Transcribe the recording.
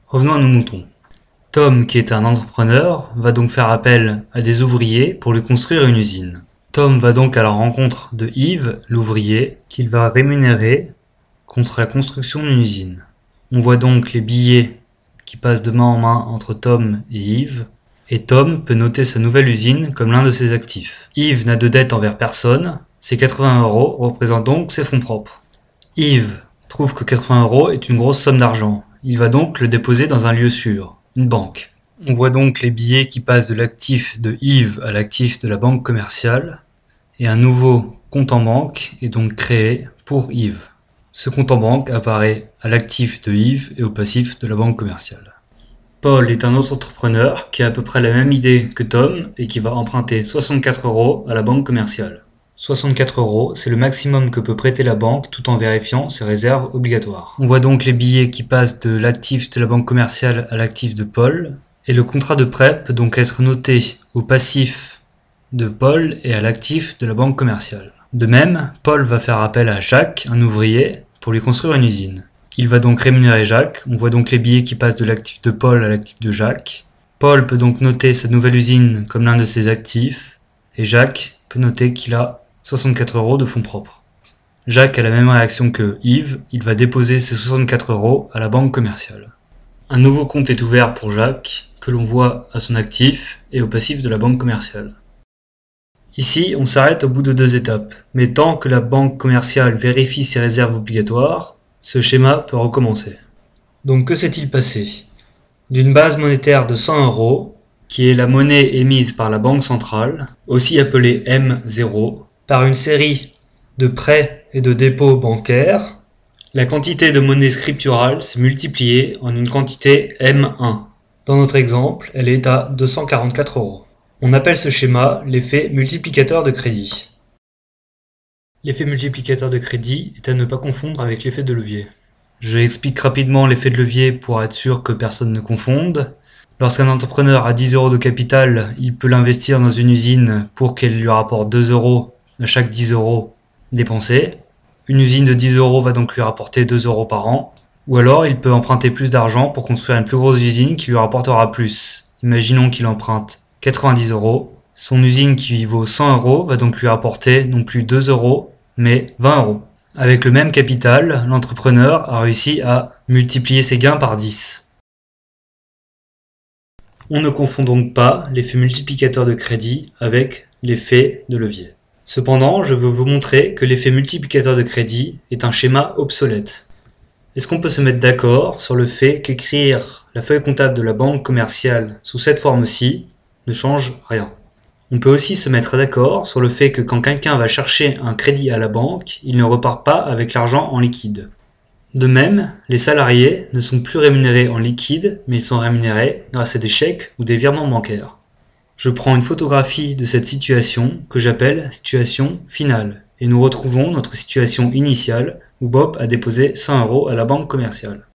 Revenons à nos moutons. Tom, qui est un entrepreneur, va donc faire appel à des ouvriers pour lui construire une usine. Tom va donc à la rencontre de Yves, l'ouvrier, qu'il va rémunérer contre la construction d'une usine. On voit donc les billets qui passent de main en main entre Tom et Yves, et Tom peut noter sa nouvelle usine comme l'un de ses actifs. Yves n'a de dette envers personne, ses 80 € représentent donc ses fonds propres. Yves trouve que 80 € est une grosse somme d'argent. Il va donc le déposer dans un lieu sûr, une banque. On voit donc les billets qui passent de l'actif de Yves à l'actif de la banque commerciale, et un nouveau compte en banque est donc créé pour Yves. Ce compte en banque apparaît à l'actif de Yves et au passif de la banque commerciale. Paul est un autre entrepreneur qui a à peu près la même idée que Tom et qui va emprunter 64 € à la banque commerciale. 64 €, c'est le maximum que peut prêter la banque tout en vérifiant ses réserves obligatoires. On voit donc les billets qui passent de l'actif de la banque commerciale à l'actif de Paul, et le contrat de prêt peut donc être noté au passif de Paul et à l'actif de la banque commerciale. De même, Paul va faire appel à Jacques, un ouvrier, pour lui construire une usine. Il va donc rémunérer Jacques, on voit donc les billets qui passent de l'actif de Paul à l'actif de Jacques. Paul peut donc noter sa nouvelle usine comme l'un de ses actifs, et Jacques peut noter qu'il a 64 € de fonds propres. Jacques a la même réaction que Yves, il va déposer ses 64 € à la banque commerciale. Un nouveau compte est ouvert pour Jacques, que l'on voit à son actif et au passif de la banque commerciale. Ici, on s'arrête au bout de 2 étapes, mais tant que la banque commerciale vérifie ses réserves obligatoires, ce schéma peut recommencer. Donc que s'est-il passé? D'une base monétaire de 100 €, qui est la monnaie émise par la banque centrale, aussi appelée M0, par une série de prêts et de dépôts bancaires, la quantité de monnaie scripturale s'est multipliée en une quantité M1. Dans notre exemple, elle est à 244 €. On appelle ce schéma l'effet multiplicateur de crédit. L'effet multiplicateur de crédit est à ne pas confondre avec l'effet de levier. Je explique rapidement l'effet de levier pour être sûr que personne ne confonde. Lorsqu'un entrepreneur a 10 € de capital, il peut l'investir dans une usine pour qu'elle lui rapporte 2 € à chaque 10 € dépensés. Une usine de 10 € va donc lui rapporter 2 € par an. Ou alors il peut emprunter plus d'argent pour construire une plus grosse usine qui lui rapportera plus. Imaginons qu'il emprunte 90 €. Son usine qui vaut 100 € va donc lui rapporter non plus 2 € mais 20 €. Avec le même capital, l'entrepreneur a réussi à multiplier ses gains par 10. On ne confond donc pas l'effet multiplicateur de crédit avec l'effet de levier. Cependant, je veux vous montrer que l'effet multiplicateur de crédit est un schéma obsolète. Est-ce qu'on peut se mettre d'accord sur le fait qu'écrire la feuille comptable de la banque commerciale sous cette forme-ci ne change rien? On peut aussi se mettre d'accord sur le fait que quand quelqu'un va chercher un crédit à la banque, il ne repart pas avec l'argent en liquide. De même, les salariés ne sont plus rémunérés en liquide, mais ils sont rémunérés grâce à des chèques ou des virements bancaires. Je prends une photographie de cette situation que j'appelle situation finale, et nous retrouvons notre situation initiale où Bob a déposé 100 € à la banque commerciale.